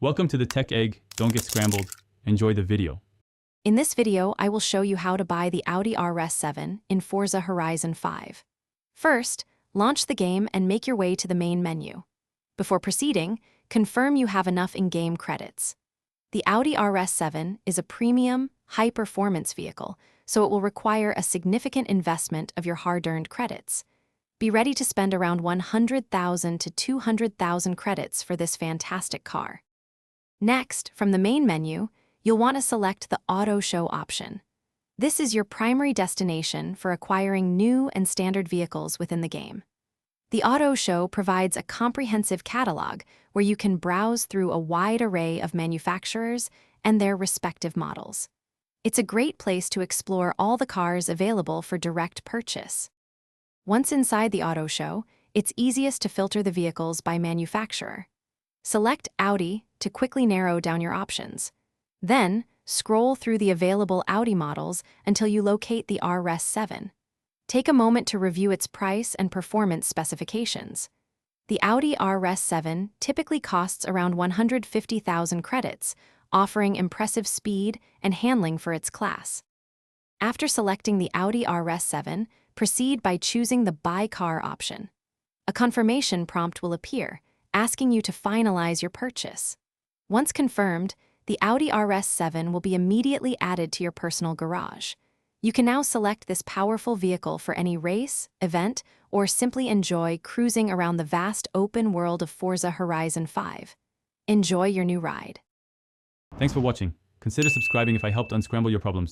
Welcome to the Tech Egg. Don't get scrambled. Enjoy the video. In this video, I will show you how to buy the Audi RS7 in Forza Horizon 5. First, launch the game and make your way to the main menu. Before proceeding, confirm you have enough in-game credits. The Audi RS7 is a premium, high-performance vehicle, so it will require a significant investment of your hard-earned credits. Be ready to spend around 100,000 to 200,000 credits for this fantastic car. Next, from the main menu, you'll want to select the Auto Show option. This is your primary destination for acquiring new and standard vehicles within the game. The Auto Show provides a comprehensive catalog where you can browse through a wide array of manufacturers and their respective models. It's a great place to explore all the cars available for direct purchase. Once inside the Auto Show, it's easiest to filter the vehicles by manufacturer. Select Audi to quickly narrow down your options. Then, scroll through the available Audi models until you locate the RS7. Take a moment to review its price and performance specifications. The Audi RS7 typically costs around 150,000 credits, offering impressive speed and handling for its class. After selecting the Audi RS7, proceed by choosing the Buy Car option. A confirmation prompt will appear, asking you to finalize your purchase. Once confirmed, the Audi RS7 will be immediately added to your personal garage. You can now select this powerful vehicle for any race, event, or simply enjoy cruising around the vast open world of Forza Horizon 5. Enjoy your new ride. Thanks for watching. Consider subscribing if I helped unscramble your problems.